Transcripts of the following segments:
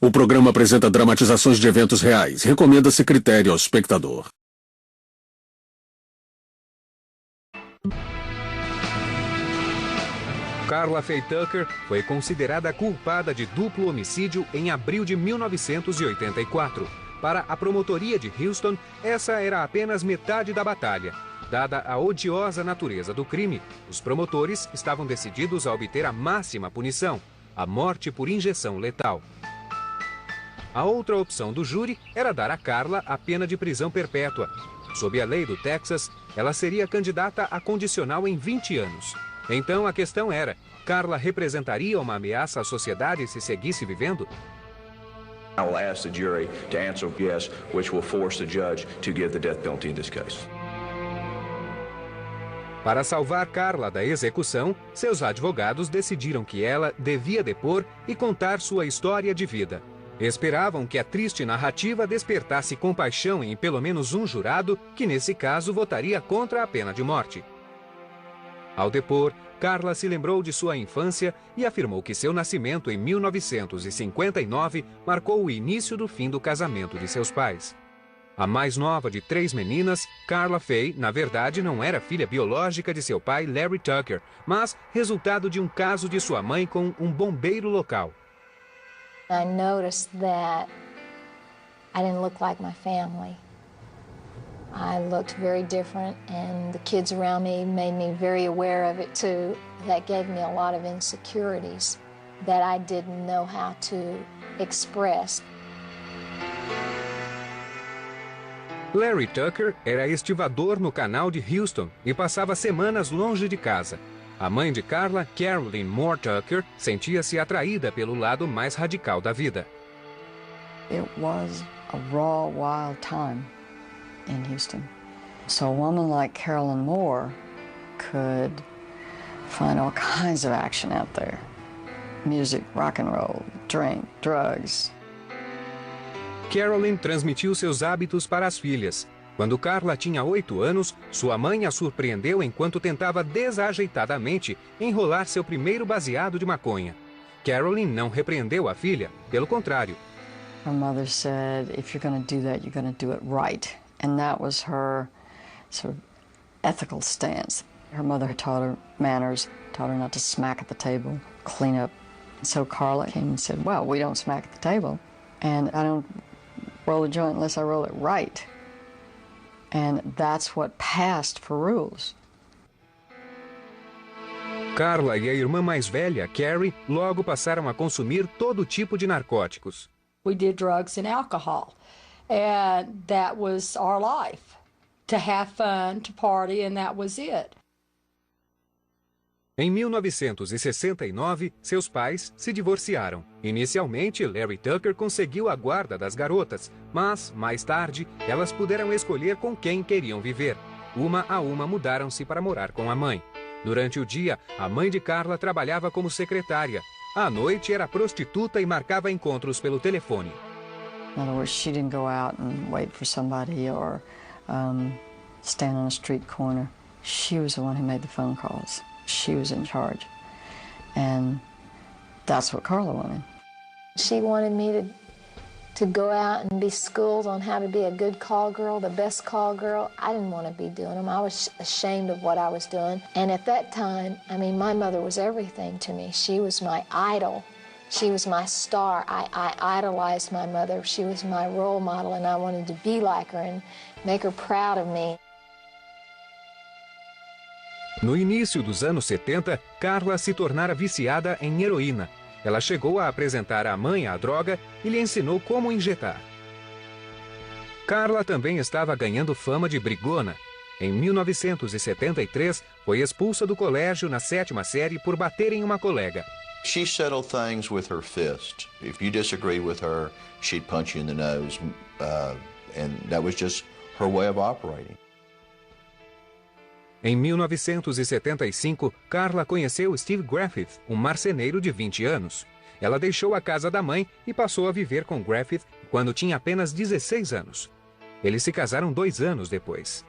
O programa apresenta dramatizações de eventos reais. Recomenda-se critério ao espectador. Karla Faye Tucker foi considerada culpada de duplo homicídio em abril de 1984. Para a promotoria de Houston, essa era apenas metade da batalha. Dada a odiosa natureza do crime, os promotores estavam decididos a obter a máxima punição, a morte por injeção letal. A outra opção do júri era dar a Karla a pena de prisão perpétua. Sob a lei do Texas, ela seria candidata a condicional em 20 anos. Então a questão era, Karla representaria uma ameaça à sociedade se seguisse vivendo? I will ask the jury to answer yes, which will force the judge to give the death penalty in this case. Para salvar Karla da execução, seus advogados decidiram que ela devia depor e contar sua história de vida. Esperavam que a triste narrativa despertasse compaixão em pelo menos um jurado que, nesse caso, votaria contra a pena de morte. Ao depor, Karla se lembrou de sua infância e afirmou que seu nascimento em 1959 marcou o início do fim do casamento de seus pais. A mais nova de 3 meninas, Karla Faye, na verdade, não era filha biológica de seu pai, Larry Tucker, mas resultado de um caso de sua mãe com um bombeiro local. I noticed that I didn't look like my family. I looked very different, and the kids around me made me very aware of it too. That gave me a lot of insecurities that I didn't know how to express. Larry Tucker era estivador no canal de Houston e passava semanas longe de casa. A mãe de Karla, Carolyn Moore Tucker, sentia-se atraída pelo lado mais radical da vida. It was a raw, wild time in Houston. So a woman like Carolyn Moore could find all kinds of action out there. Music, rock and roll, drink, drugs. Carolyn transmitiu seus hábitos para as filhas. Quando Karla tinha 8 anos, sua mãe a surpreendeu enquanto tentava desajeitadamente enrolar seu primeiro baseado de maconha. Carolyn não repreendeu a filha, pelo contrário. Her mother said, if you're going to do that, you're going to do it right. And that was her sort of ethical stance. Her mother taught her manners, taught her not to smack at the table, clean up. So Karla came and said, well, we don't smack at the table. And I don't roll a joint unless I roll it right. And that's what passed for rules. Karla e a irmã mais velha, Carrie, logo passaram a consumir todo tipo de narcóticos. We did drugs and alcohol, and that was our life. To have fun, to party, and that was it. Em 1969, seus pais se divorciaram. Inicialmente, Larry Tucker conseguiu a guarda das garotas, mas, mais tarde, elas puderam escolher com quem queriam viver. Uma a uma mudaram-se para morar com a mãe. Durante o dia, a mãe de Karla trabalhava como secretária. À noite, era prostituta e marcava encontros pelo telefone. In other words, she didn't go out and wait for somebody or stand on a street corner. She was the one who made the phone calls. She was in charge. And that's what Karla wanted. She wanted me to go out and be schooled on how to be a good call girl, the best call girl. I didn't want to be doing them. I was ashamed of what I was doing. And at that time, I mean, my mother was everything to me. She was my idol. She was my star. I idolized my mother. She was my role model, and I wanted to be like her and make her proud of me. No início dos anos 70, Karla se tornara viciada em heroína. Ela chegou a apresentar à mãe a droga e lhe ensinou como injetar. Karla também estava ganhando fama de brigona. Em 1973, foi expulsa do colégio na 7ª série por bater em uma colega. She settled things with her fist. If you disagree with her, she'd punch you in the nose, and that was just her way of operating. Em 1975, Karla conheceu Steve Griffith, um marceneiro de 20 anos. Ela deixou a casa da mãe e passou a viver com Griffith quando tinha apenas 16 anos. Eles se casaram 2 anos depois.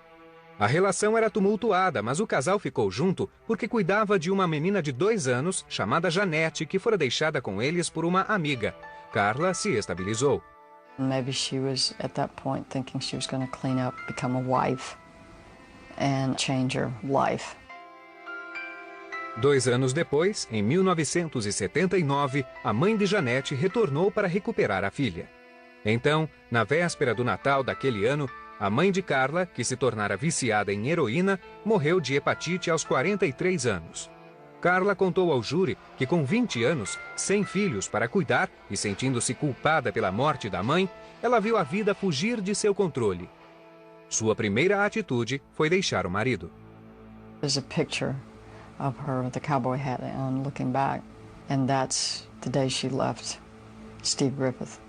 A relação era tumultuada, mas o casal ficou junto porque cuidava de uma menina de 2 anos, chamada Janete, que fora deixada com eles por uma amiga. Carla se estabilizou. Maybe she was at that point thinking she was going to clean up, become a wife, and change her life. 2 anos depois, em 1979, a mãe de Janete retornou para recuperar a filha. Então, na véspera do Natal daquele ano, a mãe de Carla, que se tornara viciada em heroína, morreu de hepatite aos 43 anos. Carla contou ao júri que com 20 anos, sem filhos para cuidar e sentindo-se culpada pela morte da mãe, ela viu a vida fugir de seu controle. Sua primeira atitude foi deixar o marido. There's a picture of her with the cowboy hat on looking back, and that's the day she left Steve Griffith.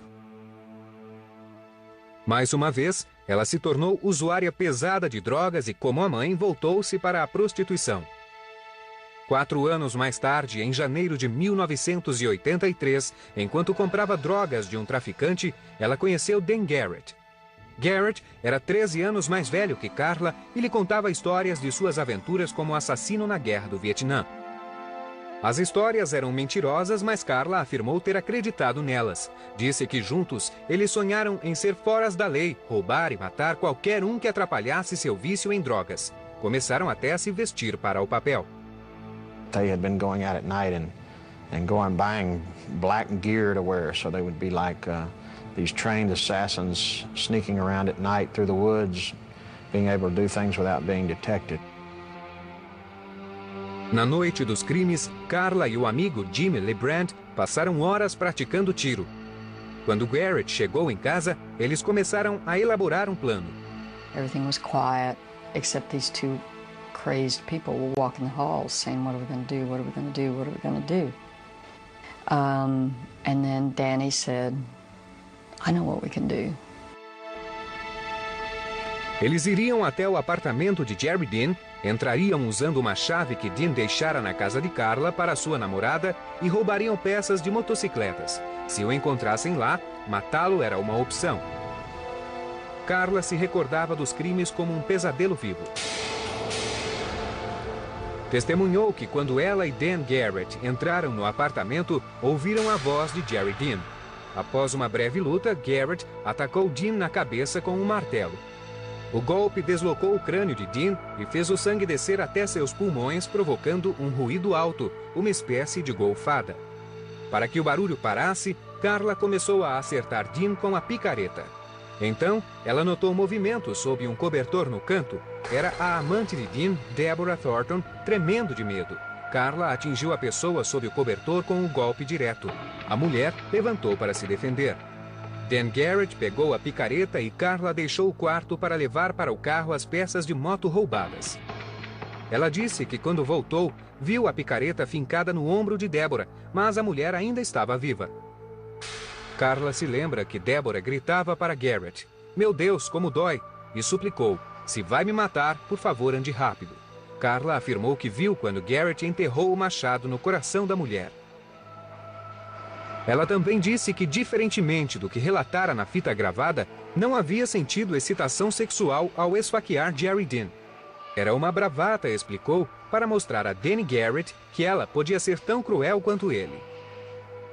Mais uma vez, ela se tornou usuária pesada de drogas e, como a mãe, voltou-se para a prostituição. 4 anos mais tarde, em janeiro de 1983, enquanto comprava drogas de um traficante, ela conheceu Dan Garrett. Garrett era 13 anos mais velho que Carla e lhe contava histórias de suas aventuras como assassino na Guerra do Vietnã. As histórias eram mentirosas, mas Carla afirmou ter acreditado nelas. Disse que juntos eles sonharam em ser foras da lei, roubar e matar qualquer um que atrapalhasse seu vício em drogas. Começaram até a se vestir para o papel. They had been going out at night and going buying black gear to wear, so they would be like these trained assassins sneaking around at night through the woods, being able to do things without being detected. Na noite dos crimes, Carla e o amigo Jimmy LeBrand passaram horas praticando tiro. Quando Garrett chegou em casa, eles começaram a elaborar um plano. Everything was quiet, except these two crazed people were walking the halls saying, what are we going to do, what are we going to do, what are we going to do? And then Danny said, I know what we can do. Eles iriam até o apartamento de Jerry Dean, entrariam usando uma chave que Dean deixara na casa de Carla para sua namorada e roubariam peças de motocicletas. Se o encontrassem lá, matá-lo era uma opção. Carla se recordava dos crimes como um pesadelo vivo. Testemunhou que quando ela e Dan Garrett entraram no apartamento, ouviram a voz de Jerry Dean. Após uma breve luta, Garrett atacou Dean na cabeça com um martelo. O golpe deslocou o crânio de Dean e fez o sangue descer até seus pulmões, provocando um ruído alto, uma espécie de golfada. Para que o barulho parasse, Carla começou a acertar Dean com a picareta. Então, ela notou movimento sob um cobertor no canto. Era a amante de Dean, Deborah Thornton, tremendo de medo. Carla atingiu a pessoa sob o cobertor com um golpe direto. A mulher levantou para se defender. Dan Garrett pegou a picareta e Carla deixou o quarto para levar para o carro as peças de moto roubadas. Ela disse que quando voltou, viu a picareta fincada no ombro de Deborah, mas a mulher ainda estava viva. Carla se lembra que Deborah gritava para Garrett, "Meu Deus, como dói!" e suplicou, "Se vai me matar, por favor, ande rápido." Carla afirmou que viu quando Garrett enterrou o machado no coração da mulher. Ela também disse que, diferentemente do que relatara na fita gravada, não havia sentido excitação sexual ao esfaquear Jerry Dean. Era uma bravata, explicou, para mostrar a Danny Garrett que ela podia ser tão cruel quanto ele.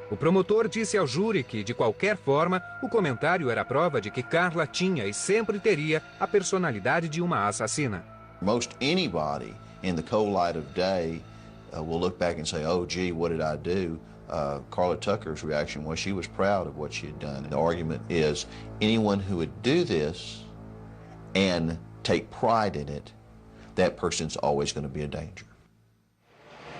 O promotor disse ao júri que, de qualquer forma, o comentário era prova de que Carla tinha e sempre teria a personalidade de uma assassina. Most anybody in the cold light of day will look back and say, "Oh, gee, what did I do?" Carla Tucker's reaction was she was proud of what she had done. The argument is anyone who would do this and take pride in it, that person's always going to be a danger.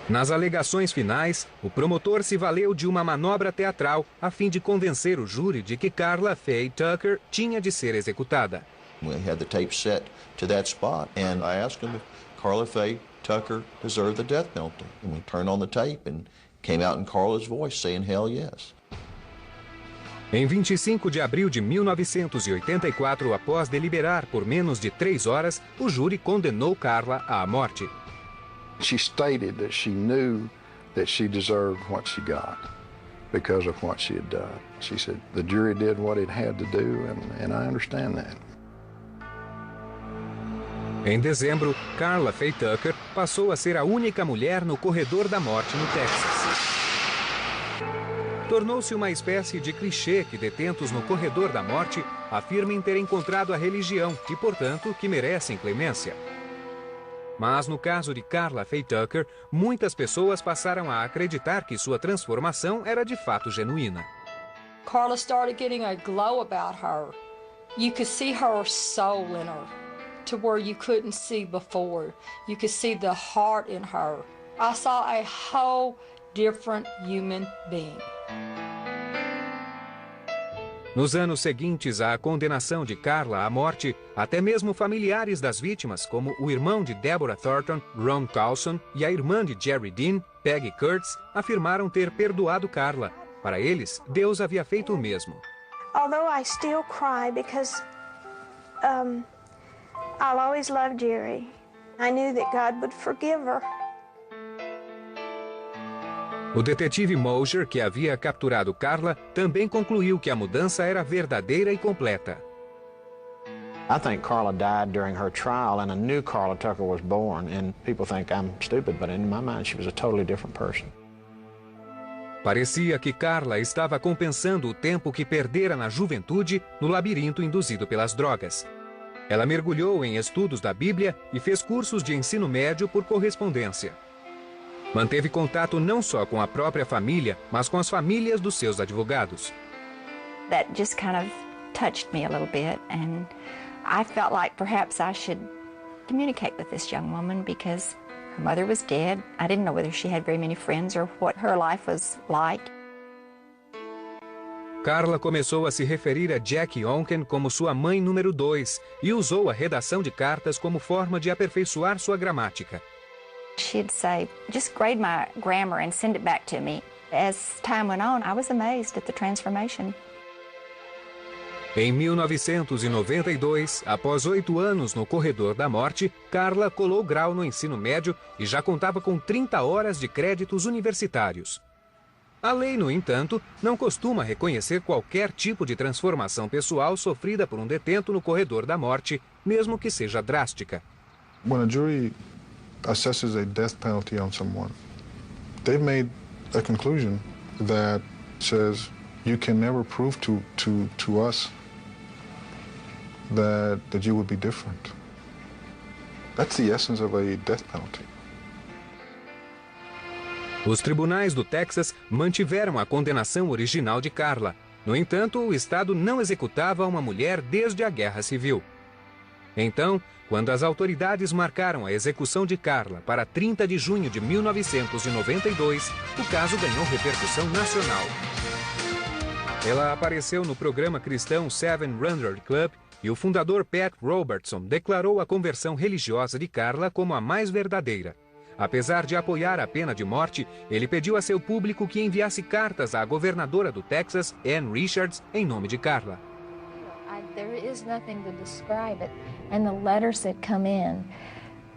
Nas alegações finais, o promotor se valeu de uma manobra teatral a fim de convencer o júri de que Carla Faye Tucker tinha de ser executada. We had the tape set to that spot, and I asked him if Carla Faye Tucker deserved the death penalty. And we turned on the tape and came out in Carla's voice saying, "Hell yes." Em 25 de abril de 1984, após deliberar por menos de 3 horas, o júri condenou Carla à morte. She stated that she knew that she deserved what she got because of what she had done. She said, "The jury did what it had to do, and I understand that." Em dezembro, Carla Faye Tucker passou a ser a única mulher no corredor da morte no Texas. Tornou-se uma espécie de clichê que detentos no corredor da morte afirmem ter encontrado a religião e, portanto, que merecem clemência. Mas no caso de Karla Faye Tucker, muitas pessoas passaram a acreditar que sua transformação era de fato genuína. Karla started getting a glow about her. You could see her soul in her, to where you couldn't see before. You could see the heart in her. I saw a whole different human being. Nos anos seguintes à condenação de Karla à morte, até mesmo familiares das vítimas, como o irmão de Deborah Thornton, Ron Carlson, e a irmã de Jerry Dean, Peggy Kurtz, afirmaram ter perdoado Karla. Para eles, Deus havia feito o mesmo. Although I still cry because I'll always love Jerry. I knew that God would forgive her. O detetive Mosier, que havia capturado Karla, também concluiu que a mudança era verdadeira e completa. I think Karla died during her trial and a new Karla Tucker was born, and people think I'm stupid, but in my mind she was a totally different person. Parecia que Karla estava compensando o tempo que perdera na juventude no labirinto induzido pelas drogas. Ela mergulhou em estudos da Bíblia e fez cursos de ensino médio por correspondência. Manteve contato não só com a própria família, mas com as famílias dos seus advogados. That just kind of touched me a little bit, and I felt like perhaps I should communicate with this young woman because her mother was dead. I didn't know whether she had very many friends or what her life was like. Karla começou a se referir a Jackie Onken como sua mãe número 2 e usou a redação de cartas como forma de aperfeiçoar sua gramática. She'd say, just grade my grammar and send it back to me. As time went on, I was amazed at the transformation. Em 1992, após 8 anos no corredor da morte, Karla colou grau no ensino médio e já contava com 30 horas de créditos universitários. A lei, no entanto, não costuma reconhecer qualquer tipo de transformação pessoal sofrida por um detento no corredor da morte, mesmo que seja drástica. When a jury assesses a death penalty on someone, they've made a conclusion that says you can never prove to us that you would be different. That's the essence of a death penalty. Os tribunais do Texas mantiveram a condenação original de Karla. No entanto, o Estado não executava uma mulher desde a Guerra Civil. Então, quando as autoridades marcaram a execução de Karla para 30 de junho de 1992, o caso ganhou repercussão nacional. Ela apareceu no programa cristão 700 Club e o fundador Pat Robertson declarou a conversão religiosa de Karla como a mais verdadeira. Apesar de apoiar a pena de morte, ele pediu a seu público que enviasse cartas à governadora do Texas, Ann Richards, em nome de Karla. There is nothing to describe it, and the letters that come in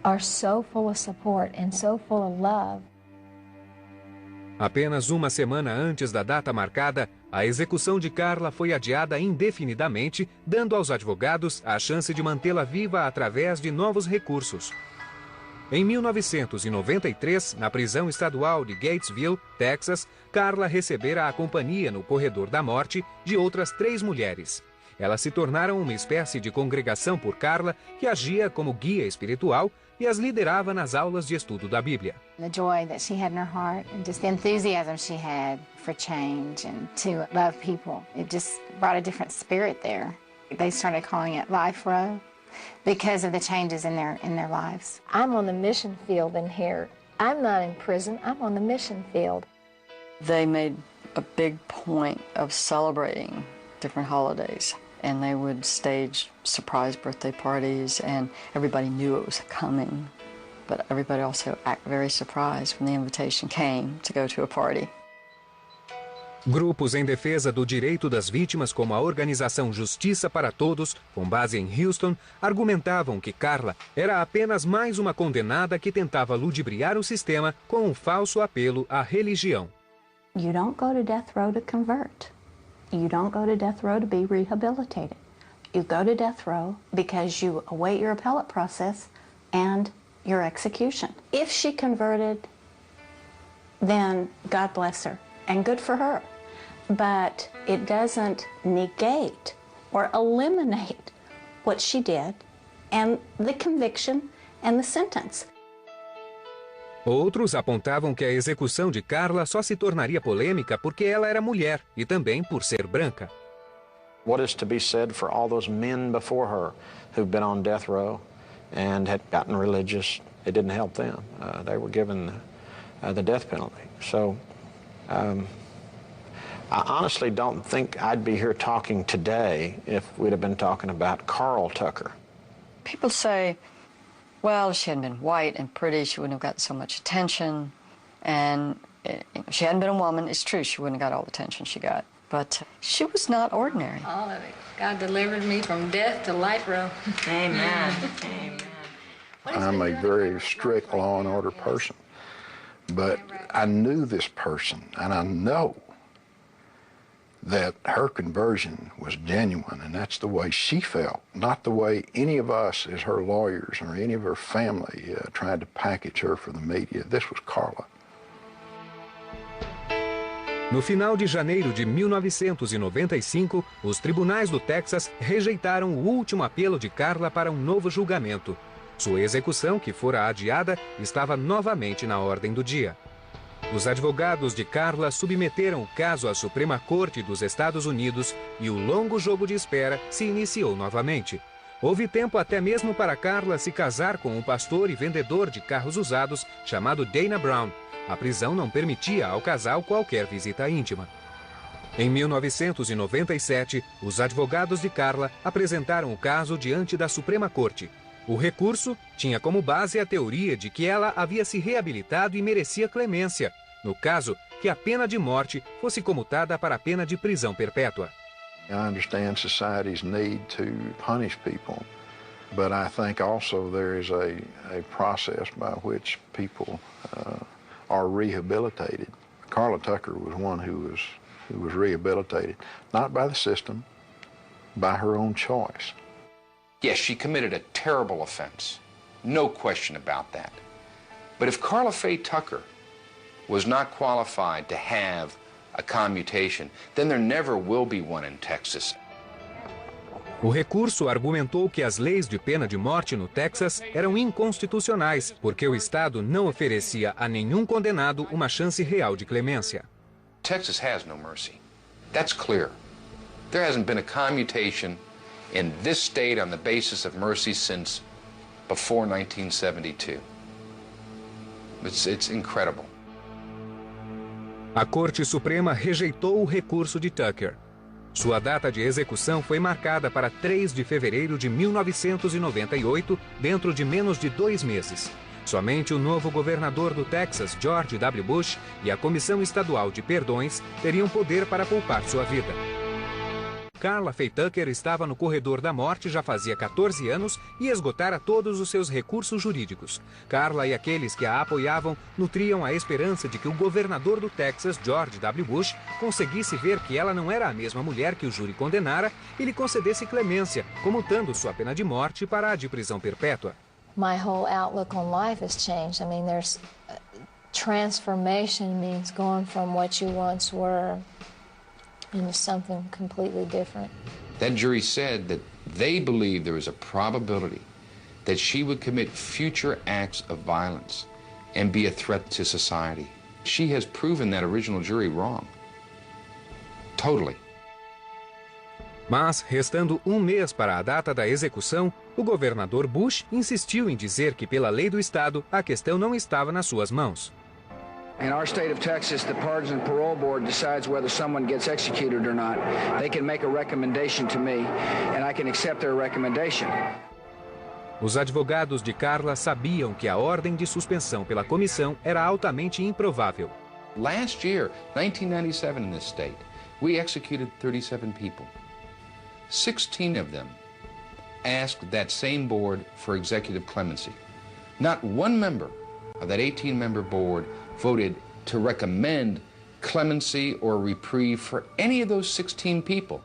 are so full of support and so full of love. Apenas uma semana antes da data marcada, a execução de Karla foi adiada indefinidamente, dando aos advogados a chance de mantê-la viva através de novos recursos. Em 1993, na prisão estadual de Gatesville, Texas, Karla recebera a companhia no corredor da morte de outras 3 mulheres. Elas se tornaram uma espécie de congregação por Karla que agia como guia espiritual e as liderava nas aulas de estudo da Bíblia. The joy that she had in her heart and just the enthusiasm she had for change and to love people, it just brought a different spirit there. They started calling it Life Row because of the changes in their lives. I'm on the mission field in here. I'm not in prison, I'm on the mission field. They made a big point of celebrating different holidays, and they would stage surprise birthday parties, and everybody knew it was coming, but everybody also acted very surprised when the invitation came to go to a party. Grupos em defesa do direito das vítimas, como a organização Justiça para Todos, com base em Houston, argumentavam que Karla era apenas mais uma condenada que tentava ludibriar o sistema com um falso apelo à religião. You don't go to death row to convert. You don't go to death row to be rehabilitated. You go to death row because you await your appellate process and your execution. If she converted, then God bless her, and good for her. but it doesn't negate or eliminate what she did and the conviction and the sentence. Outros apontavam que a execução de Karla só se tornaria polêmica porque ela era mulher e também por ser branca. What is to be said for all those men before her who've been on death row and had gotten religious? It didn't help them. They were given the death penalty. So I honestly don't think I'd be here talking today if we'd have been talking about Carl Tucker. People say, well, if she hadn't been white and pretty, she wouldn't have gotten so much attention. And if she hadn't been a woman, it's true, she wouldn't have got all the attention she got. But she was not ordinary. All of it. God delivered me from death to life row. Amen. Amen. I'm a very strict law and order person, but I knew this person, and I know that her conversion was genuine, and that's the way she felt, not the way any of us as her lawyers or any of her family tried to package her for the media. This was Karla. No final de janeiro de 1995, os tribunais do Texas rejeitaram o último apelo de Karla para um novo julgamento. Sua execução, que fora adiada, estava novamente na ordem do dia. Os advogados de Karla submeteram o caso à Suprema Corte dos Estados Unidos e o longo jogo de espera se iniciou novamente. Houve tempo até mesmo para Karla se casar com um pastor e vendedor de carros usados chamado Dana Brown. A prisão não permitia ao casal qualquer visita íntima. Em 1997, os advogados de Karla apresentaram o caso diante da Suprema Corte. O recurso tinha como base a teoria de que ela havia se reabilitado e merecia clemência, no caso, que a pena de morte fosse comutada para a pena de prisão perpétua. I understand society's need to punish people, but I think also there is a process by which people are rehabilitated. Karla Tucker was one who was rehabilitated, not by the system, by her own choice. Yes, she committed a terrible offense. No question about that. But if Karla Faye Tucker was not qualified to have a commutation, then there never will be one in Texas. O recurso argumentou que as leis de pena de morte no Texas eram inconstitucionais, porque o Estado não oferecia a nenhum condenado uma chance real de clemência. Texas has no mercy. That's clear. There hasn't been a commutation in this state on the basis of mercy since before 1972. It's incredible. A Corte Suprema rejeitou o recurso de Tucker. Sua data de execução foi marcada para 3 de fevereiro de 1998, dentro de menos de 2 meses. Somente o novo governador do Texas, George W. Bush, e a Comissão Estadual de Perdões teriam poder para poupar sua vida. Karla Faye Tucker estava no corredor da morte já fazia 14 anos e esgotara todos os seus recursos jurídicos. Karla e aqueles que a apoiavam nutriam a esperança de que o governador do Texas, George W. Bush, conseguisse ver que ela não era a mesma mulher que o júri condenara e lhe concedesse clemência, comutando sua pena de morte para a de prisão perpétua. My whole outlook on life has changed. I mean, there's transformation means going from what you once were into something completely different. That jury said that they believed there was a probability that she would commit future acts of violence and be a threat to society. She has proven that original jury wrong. Totally. Mas, restando um mês para a data da execução, o governador Bush insistiu em dizer que, pela lei do Estado, a questão não estava nas suas mãos. In our state of Texas, the Partisan Parole Board decides whether someone gets executed or not. They can make a recommendation to me, and I can accept their recommendation. Os advogados de Karla sabiam que a ordem de suspensão pela comissão era altamente improvável. Last year, 1997 in this state, we executed 37 people. 16 of them asked that same board for executive clemency. Not one member of that 18-member board voted to recommend clemency or reprieve for any of those 16 people.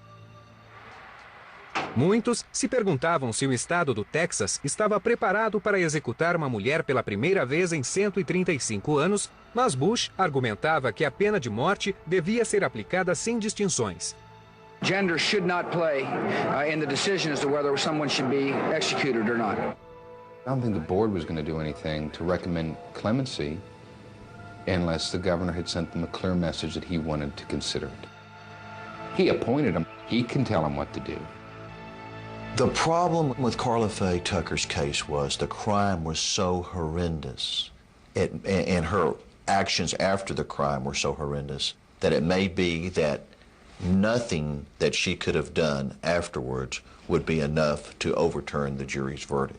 Muitos se perguntavam se o estado do Texas estava preparado para executar uma mulher pela primeira vez em 135 anos, mas Bush argumentava que a pena de morte devia ser aplicada sem distinções. Gender should not play in the decision as to whether someone should be executed or not. I don't think the board was going to do anything to recommend clemency unless the governor had sent them a clear message that he wanted to consider it. He appointed him. He can tell him what to do. The problem with Karla Faye Tucker's case was the crime was so horrendous, and her actions after the crime were so horrendous, that it may be that nothing that she could have done afterwards would be enough to overturn the jury's verdict.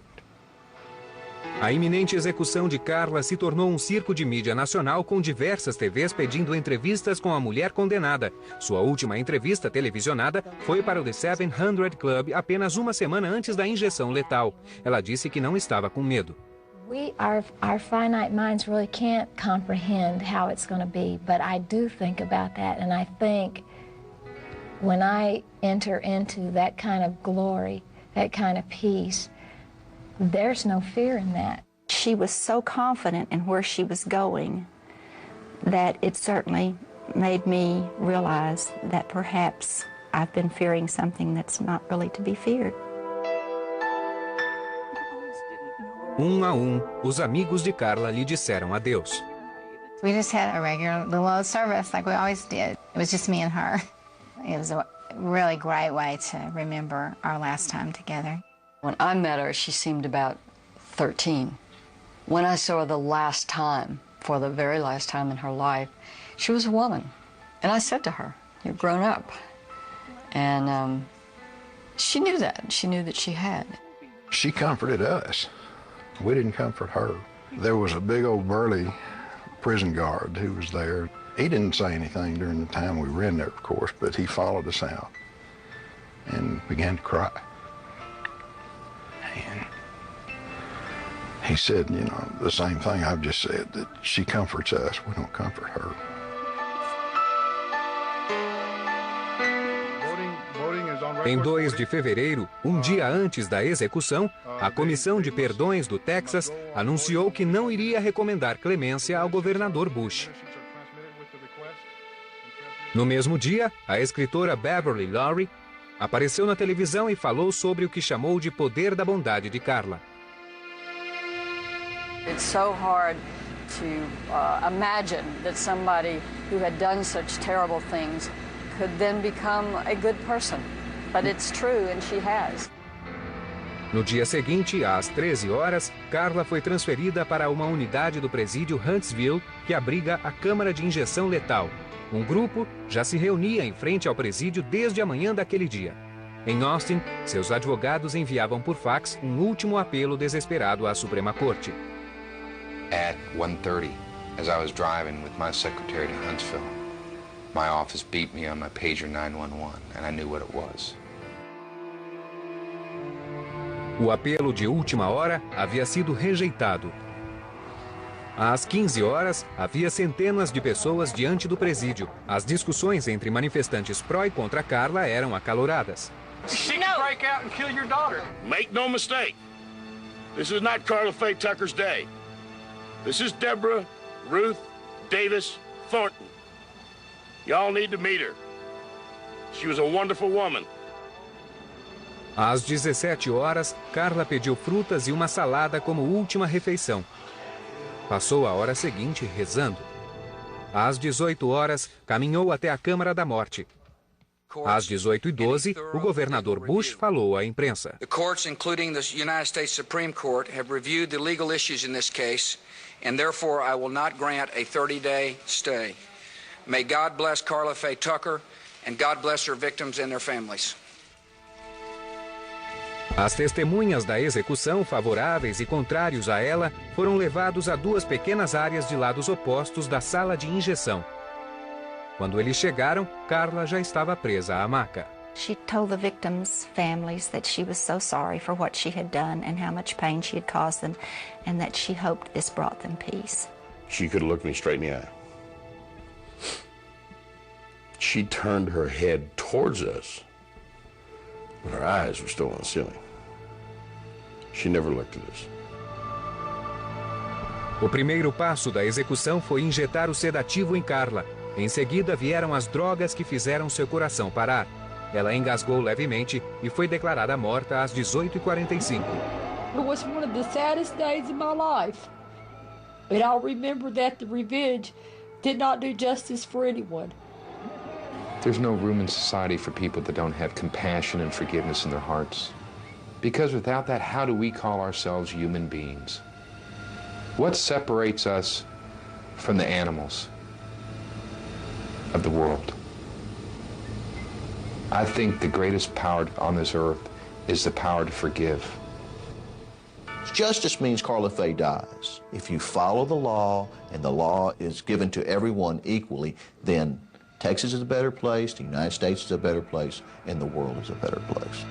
A iminente execução de Karla se tornou um circo de mídia nacional, com diversas TVs pedindo entrevistas com a mulher condenada. Sua última entrevista televisionada foi para o The 700 Club apenas uma semana antes da injeção letal. Ela disse que não estava com medo. Our finite minds really can't comprehend how it's going to be, but I do think about that, and I think when I enter into that kind of glory, that kind of peace, there's no fear in that. She was so confident in where she was going that it certainly made me realize that perhaps I've been fearing something that's not really to be feared. Um a um, os amigos de Karla lhe disseram adeus. We just had a regular little old service like we always did. It was just me and her. It was a really great way to remember our last time together. When I met her, she seemed about 13. When I saw her the last time, for the very last time in her life, she was a woman. And I said to her, "You're grown up." And she knew that. She knew that she had. She comforted us. We didn't comfort her. There was a big old burly prison guard who was there. He didn't say anything during the time we were in there, of course, but he followed us out and began to cry. And he said, you know, the same thing I've just said, that she comforts us, we don't comfort her. Em 2 de fevereiro, um dia antes da execução, a Comissão de Perdões do Texas anunciou que não iria recomendar clemência ao governador Bush. No mesmo dia, a escritora Beverly Laurie apareceu na televisão e falou sobre o que chamou de poder da bondade de Karla. It's so hard to imagine that somebody who had done such terrible things could then become a good person. But it's true, and she has. No dia seguinte, às 13 horas, Karla foi transferida para uma unidade do presídio Huntsville, que abriga a câmara de injeção letal. Um grupo já se reunia em frente ao presídio desde a manhã daquele dia. Em Austin, seus advogados enviavam por fax um último apelo desesperado à Suprema Corte. At 1:30, as I was driving with my secretary to Huntsville, my office beat me on my pager 911, and I knew what it was. O apelo de última hora havia sido rejeitado. Às 15 horas, havia centenas de pessoas diante do presídio. As discussões entre manifestantes pró e contra Karla eram acaloradas. She can break out and kill your daughter. Make no mistake. This is not Karla Faye Tucker's day. This is Deborah Ruth Davis Thornton. Y'all need to meet her. She was a wonderful woman. Às 17 horas, Karla pediu frutas e uma salada como última refeição. Passou a hora seguinte rezando. Às 18 horas, caminhou até a Câmara da Morte. Às 18h12, o governador Bush falou à imprensa. The courts, including the United States Supreme Court, have reviewed the legal issues in this case, and therefore I will not grant a 30-day stay. May God bless Karla Faye Tucker, and God bless her victims and their families. As testemunhas da execução, favoráveis e contrários a ela, foram levados a 2 pequenas áreas de lados opostos da sala de injeção. Quando eles chegaram, Karla já estava presa à maca. She told the victims' families that she was so sorry for what she had done and how much pain she had caused them, and that she hoped this brought them peace. She could have looked me straight in the eye. She turned her head towards us but her eyes were still on the ceiling. She never looked at us. O primeiro passo da execução foi injetar o sedativo em Carla. Em seguida vieram as drogas que fizeram seu coração parar. Ela engasgou levemente e foi declarada morta às 18h45. It was one of the saddest days of my life. And I'll remember that the revenge did not do justice for anyone. There's no room in society for people that don't have compassion and forgiveness in their hearts. Because without that, how do we call ourselves human beings? What separates us from the animals of the world? I think the greatest power on this earth is the power to forgive. Justice means Karla Faye dies. If you follow the law and the law is given to everyone equally, then Texas is a better place, the United States is a better place, and the world is a better place.